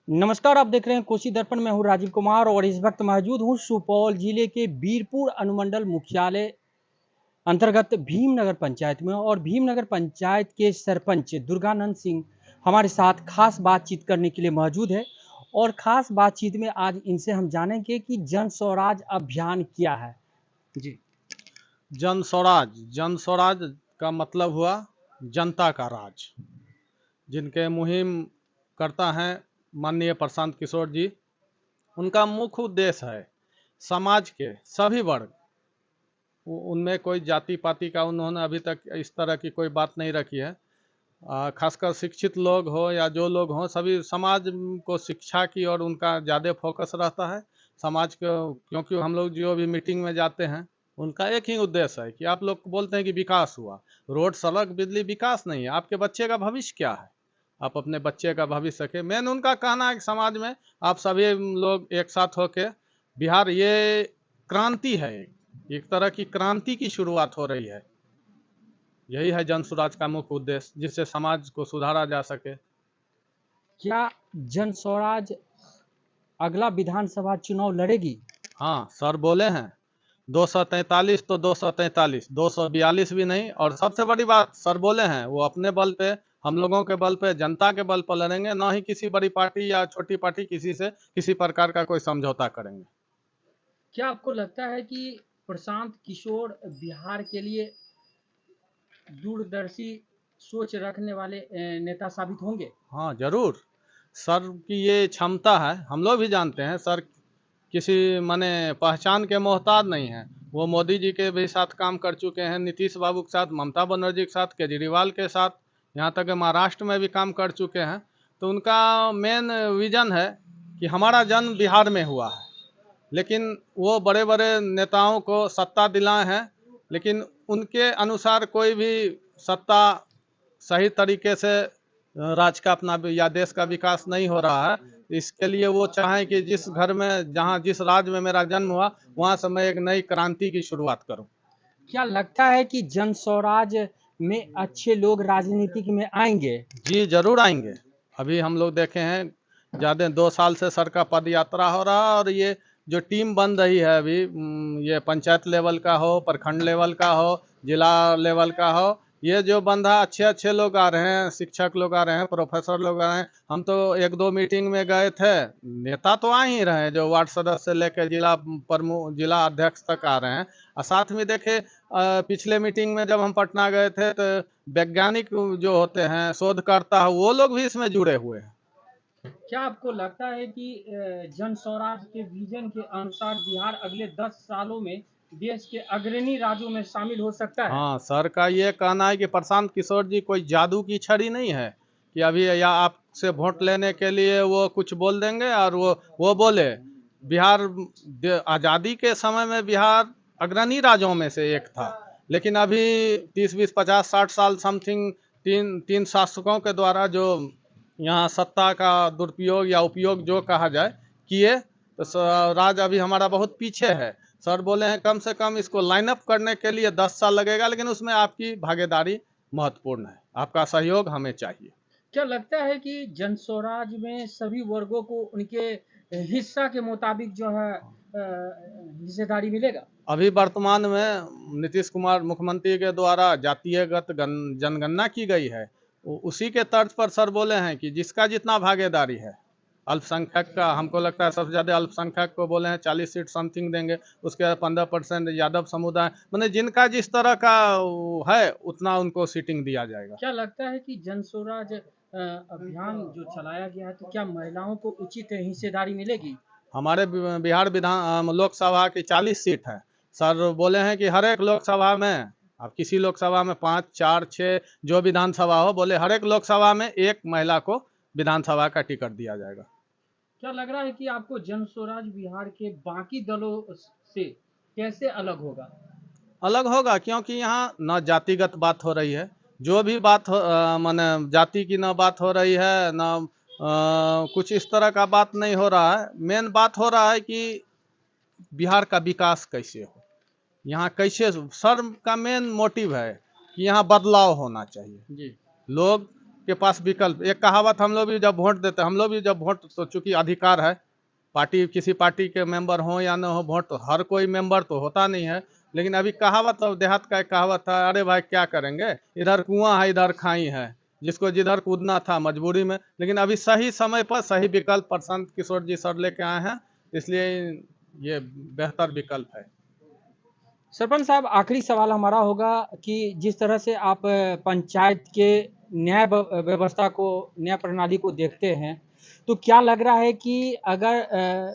नमस्कार, आप देख रहे हैं कोसी दर्पण। मैं हूं राजीव कुमार और इस वक्त मौजूद हूं सुपौल जिले के बीरपुर अनुमंडल मुख्यालय अंतर्गत भीमनगर पंचायत में। और भीमनगर पंचायत के सरपंच दुर्गानंद सिंह हमारे साथ खास बातचीत करने के लिए मौजूद है। और खास बातचीत में आज इनसे हम जानेंगे कि जन स्वराज अभियान क्या है। जी। जन स्वराज का मतलब हुआ जनता का राज, जिनके मुहिम करता है माननीय प्रशांत किशोर जी। उनका मुख्य उद्देश्य है समाज के सभी वर्ग, उनमें कोई जाति पाति का उन्होंने अभी तक इस तरह की कोई बात नहीं रखी है। खासकर शिक्षित लोग हो या जो लोग हों, सभी समाज को शिक्षा की और उनका ज़्यादा फोकस रहता है समाज को। क्योंकि हम लोग जो भी मीटिंग में जाते हैं, उनका एक ही उद्देश्य है कि आप लोग बोलते हैं कि विकास हुआ, रोड सड़क बिजली, विकास नहीं है। आपके बच्चे का भविष्य क्या है, आप अपने बच्चे का भविष्य के मेन उनका कहना है कि समाज में आप सभी लोग एक साथ होके बिहार, ये क्रांति है, एक तरह की क्रांति की शुरुआत हो रही है। यही है जन स्वराज का मुख्य उद्देश्य, जिससे समाज को सुधारा जा सके। क्या जन स्वराज अगला विधानसभा चुनाव लड़ेगी? हाँ सर बोले हैं 243 तो 243, 242 भी नहीं। और सबसे बड़ी बात सर बोले हैं, वो अपने बल पे, हम लोगों के बल पे, जनता के बल पर लड़ेंगे, ना ही किसी बड़ी पार्टी या छोटी पार्टी किसी से किसी प्रकार का कोई समझौता करेंगे। क्या आपको लगता है कि प्रशांत किशोर बिहार के लिए दूरदर्शी सोच रखने वाले नेता साबित होंगे? हाँ जरूर, सर की ये क्षमता है, हम लोग भी जानते हैं। सर किसी माने पहचान के मोहताज नहीं है। वो मोदी जी के भी साथ काम कर चुके हैं, नीतीश बाबू के साथ, ममता बनर्जी के साथ, केजरीवाल के साथ, यहाँ तक कि महाराष्ट्र में भी काम कर चुके हैं। तो उनका मेन विजन है कि हमारा जन्म बिहार में हुआ है, लेकिन वो बड़े बड़े नेताओं को सत्ता दिलाए हैं, लेकिन उनके अनुसार कोई भी सत्ता सही तरीके से राज्य का अपना या देश का विकास नहीं हो रहा है। इसके लिए वो चाहें कि जिस घर में, जहाँ जिस राज्य में मेरा जन्म हुआ, वहाँ से मैं एक नई क्रांति की शुरुआत करूँ। क्या लगता है कि जन स्वराज में अच्छे लोग राजनीति में आएंगे? जी जरूर आएंगे। अभी हम लोग देखे हैं, ज़्यादा 2 साल से सर का पद यात्रा हो रहा है, और ये जो टीम बन रही है अभी, ये पंचायत लेवल का हो, प्रखंड लेवल का हो, जिला लेवल का हो, ये जो बन रहा, अच्छे अच्छे लोग आ रहे हैं, शिक्षक लोग आ रहे हैं, प्रोफेसर लोग आ रहे हैं। हम तो 1-2 मीटिंग में गए थे, नेता तो आ ही रहे हैं, जो वार्ड सदस्य से लेकर जिला प्रमुख, जिला अध्यक्ष तक आ रहे हैं। और साथ में देखे, पिछले मीटिंग में जब हम पटना गए थे, तो वैज्ञानिक जो होते हैं, शोधकर्ता, वो लोग भी इसमें जुड़े हुए हैं। क्या आपको लगता है कि जन स्वराज के विजन के अनुसार बिहार अगले 10 सालों में देश के अग्रणी राज्यों में शामिल हो सकता है? हाँ सर का ये कहना है कि प्रशांत किशोर जी कोई जादू की छड़ी नहीं है कि अभी या आपसे वोट लेने के लिए वो कुछ बोल देंगे और वो बोले। बिहार आज़ादी के समय में बिहार अग्रणी राज्यों में से एक था, लेकिन अभी 30, 20, 50, 60 साल समथिंग तीन तीन शासकों के द्वारा जो यहाँ सत्ता का दुरुपयोग या उपयोग जो कहा जाए किए, तो राज अभी हमारा बहुत पीछे है। सर बोले हैं कम से कम इसको लाइन अप करने के लिए 10 साल लगेगा, लेकिन उसमें आपकी भागीदारी महत्वपूर्ण है, आपका सहयोग हमें चाहिए। क्या लगता है कि जन स्वराज में सभी वर्गों को उनके हिस्सा के मुताबिक जो है हिस्सेदारी मिलेगा? अभी वर्तमान में नीतीश कुमार मुख्यमंत्री के द्वारा जातीयगत जनगणना की गई है, उसी के तर्ज पर सर बोले हैं कि जिसका जितना भागीदारी है, अल्पसंख्यक का, हमको लगता है सबसे ज़्यादा अल्पसंख्यक को बोले हैं 40 सीट समथिंग देंगे, उसके बाद 15% यादव समुदाय, मैंने जिनका जिस तरह का है उतना उनको सीटिंग दिया जाएगा। क्या लगता है कि जन स्वराज अभियान जो चलाया गया है, तो क्या महिलाओं को उचित हिस्सेदारी मिलेगी? हमारे बिहार विधान लोकसभा की 40 सीट है। सर बोले हैं कि हर एक लोकसभा में, अब किसी लोकसभा में 5, 4, 6 जो विधानसभा हो, बोले हर एक लोकसभा में एक महिला को विधानसभा का टिकट दिया जाएगा। क्या लग रहा है कि आपको जन स्वराज बिहार के बाकी दलों से कैसे अलग होगा? अलग होगा क्योंकि यहाँ न जातिगत बात हो रही है, जो भी बात हो, माने जाति की न बात हो रही है, न कुछ इस तरह का बात नहीं हो रहा है। मेन बात हो रहा है कि बिहार का विकास कैसे हो, यहाँ कैसे। सर का मेन मोटिव है कि यहाँ बदलाव होना चाहिए। जी। लोग के पास विकल्प, एक कहावत हम लोग भी जब वोट देते हैं, हम लोग भी जब वोट, तो चूंकि अधिकार है, पार्टी किसी पार्टी के मेंबर हो या ना हो, वोट तो हर कोई मेंबर तो होता नहीं है, लेकिन अभी कहावत, अब देहात का एक कहावत था, अरे भाई क्या करेंगे, इधर कुआं है इधर खाई है, जिसको जिधर कूदना था मजबूरी में, लेकिन अभी सही समय पर सही विकल्प प्रशांत किशोर जी सर लेके आए हैं, इसलिए ये बेहतर विकल्प है। सरपंच साहब, आखिरी सवाल हमारा होगा कि जिस तरह से आप पंचायत के न्याय व्यवस्था को, न्याय प्रणाली को देखते हैं, तो क्या लग रहा है कि अगर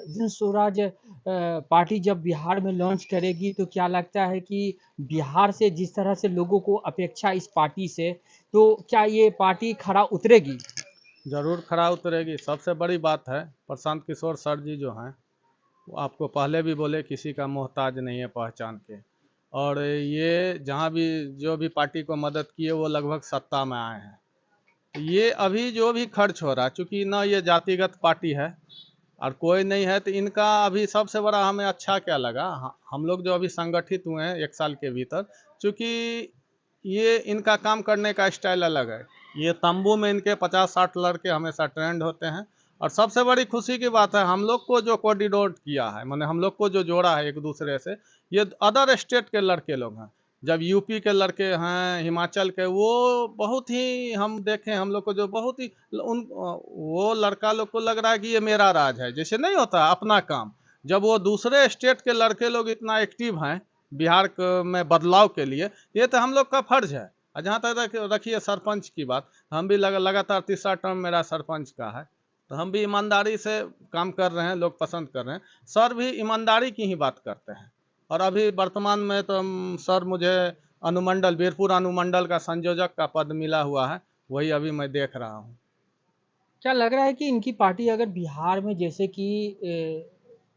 जन स्वराज पार्टी जब बिहार में लॉन्च करेगी, तो क्या लगता है कि बिहार से जिस तरह से लोगों को अपेक्षा इस पार्टी से, तो क्या ये पार्टी खरा उतरेगी? जरूर खरा उतरेगी। सबसे बड़ी बात है, प्रशांत किशोर सर जी जो हैं, वो आपको पहले भी बोले किसी का मोहताज नहीं है पहचान के, और ये जहाँ भी जो भी पार्टी को मदद किए वो लगभग सत्ता में आए हैं। तो ये अभी जो भी खर्च हो रहा है, चूँकि ना ये जातिगत पार्टी है और कोई नहीं है, तो इनका अभी सबसे बड़ा हमें अच्छा क्या लगा, हम लोग जो अभी संगठित हुए हैं 1 साल के भीतर, चूँकि ये इनका काम करने का स्टाइल अलग है। ये तंबू में इनके 50-60 लड़के हमेशा ट्रेंड होते हैं, और सबसे बड़ी खुशी की बात है, हम लोग को जो कोऑर्डिनेट किया है, माने हम लोग को जो जोड़ा है एक दूसरे से, ये अदर स्टेट के लड़के लोग हैं। जब यूपी के लड़के हैं, हिमाचल के, वो बहुत ही हम देखें, हम लोग को जो बहुत ही वो लड़का लोग को लग रहा है कि ये मेरा राज है, जैसे नहीं होता अपना काम। जब वो दूसरे स्टेट के लड़के लोग इतना एक्टिव हैं बिहार में बदलाव के लिए, ये तो हम लोग का फर्ज है। और जहाँ तक रखिए सरपंच की बात, हम भी लगातार तीसरा टर्म मेरा सरपंच का है, तो हम भी ईमानदारी से काम कर रहे हैं, लोग पसंद कर रहे हैं। सर भी ईमानदारी की ही बात करते हैं, और अभी वर्तमान में तो सर मुझे अनुमंडल, वीरपुर अनुमंडल का संयोजक का पद मिला हुआ है, वही अभी मैं देख रहा हूँ। क्या लग रहा है कि इनकी पार्टी अगर बिहार में जैसे कि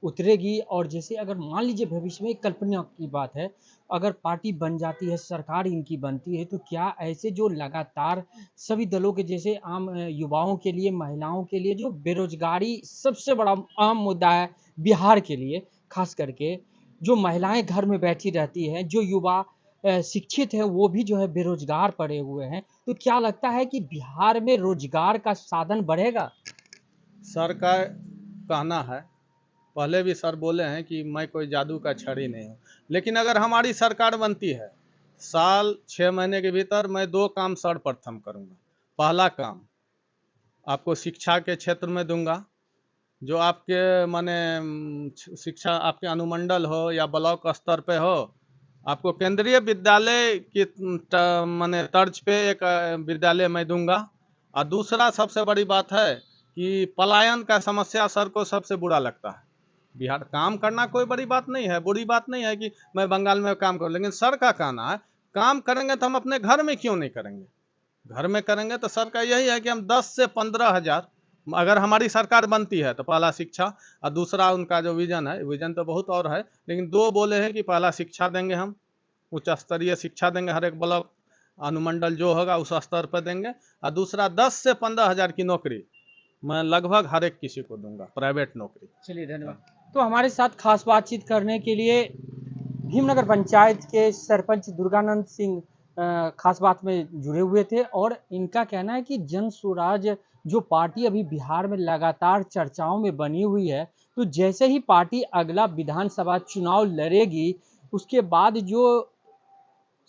उतरेगी, और जैसे अगर मान लीजिए भविष्य में, एक कल्पना की बात है, अगर पार्टी बन जाती है, सरकार इनकी बनती है, तो क्या ऐसे जो लगातार सभी दलों के जैसे आम युवाओं के लिए, महिलाओं के लिए जो बेरोजगारी सबसे बड़ा आम मुद्दा है बिहार के लिए, खास करके जो महिलाएं घर में बैठी रहती हैं, जो युवा शिक्षित हैं, वो भी जो है बेरोजगार पड़े हुए हैं, तो क्या लगता है कि बिहार में रोजगार का साधन बढ़ेगा? सर का कहना है, पहले भी सर बोले हैं कि मैं कोई जादू का छड़ी नहीं हूँ, लेकिन अगर हमारी सरकार बनती है, साल 6 महीने के भीतर मैं 2 काम सर्वप्रथम करूँगा। पहला काम आपको शिक्षा के क्षेत्र में दूंगा, जो आपके माने शिक्षा आपके अनुमंडल हो या ब्लॉक स्तर पे हो, आपको केंद्रीय विद्यालय की माने तर्ज पे एक विद्यालय मैं दूंगा। और दूसरा सबसे बड़ी बात है कि पलायन का समस्या सर को सबसे बुरा लगता है। बिहार काम करना कोई बड़ी बात नहीं है, बुरी बात नहीं है कि मैं बंगाल में काम करूं, लेकिन सर का कहना है काम करेंगे तो हम अपने घर में क्यों नहीं करेंगे। घर में करेंगे तो सर का यही है कि हम 10 से 15 हज़ार, अगर हमारी सरकार बनती है तो पहला शिक्षा, और दूसरा उनका जो विजन है, विजन तो बहुत और है, लेकिन 2 बोले हैं कि पहला शिक्षा देंगे, हम उच्च स्तरीय शिक्षा देंगे, हर एक ब्लॉक अनुमंडल जो होगा उस स्तर पर देंगे, और दूसरा 10 से 15 हज़ार की नौकरी मैं लगभग हर एक किसी को दूंगा, प्राइवेट नौकरी। चलिए, धन्यवाद। तो हमारे साथ खास बातचीत करने के लिए भीमनगर पंचायत के सरपंच दुर्गानंद सिंह खास बात में जुड़े हुए थे, और इनका कहना है कि जन स्वराज जो पार्टी अभी बिहार में लगातार चर्चाओं में बनी हुई है, तो जैसे ही पार्टी अगला विधानसभा चुनाव लड़ेगी, उसके बाद जो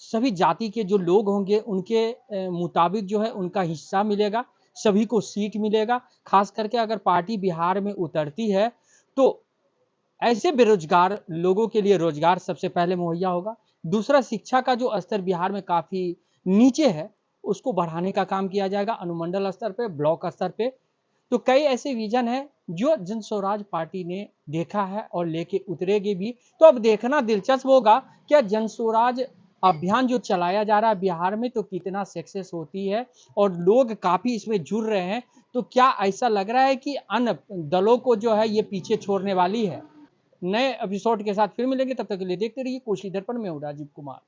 सभी जाति के जो लोग होंगे, उनके मुताबिक जो है उनका हिस्सा मिलेगा, सभी को सीट मिलेगा। खास करके अगर पार्टी बिहार में उतरती है, तो ऐसे बेरोजगार लोगों के लिए रोजगार सबसे पहले मुहैया होगा। दूसरा, शिक्षा का जो स्तर बिहार में काफ़ी नीचे है, उसको बढ़ाने का काम किया जाएगा अनुमंडल स्तर पे, ब्लॉक स्तर पे। तो कई ऐसे विजन हैं जो जन स्वराज पार्टी ने देखा है और लेके उतरेगी भी। तो अब देखना दिलचस्प होगा, क्या जन स्वराज अभियान जो चलाया जा रहा है बिहार में, तो कितना सक्सेस होती है, और लोग काफ़ी इसमें जुड़ रहे हैं। तो क्या ऐसा लग रहा है कि अन्य दलों को जो है ये पीछे छोड़ने वाली है? नए एपिसोड के साथ फिर मिलेंगे, तब तक के लिए देखते रहिए कोशी दर्पण में हूं राजीव कुमार।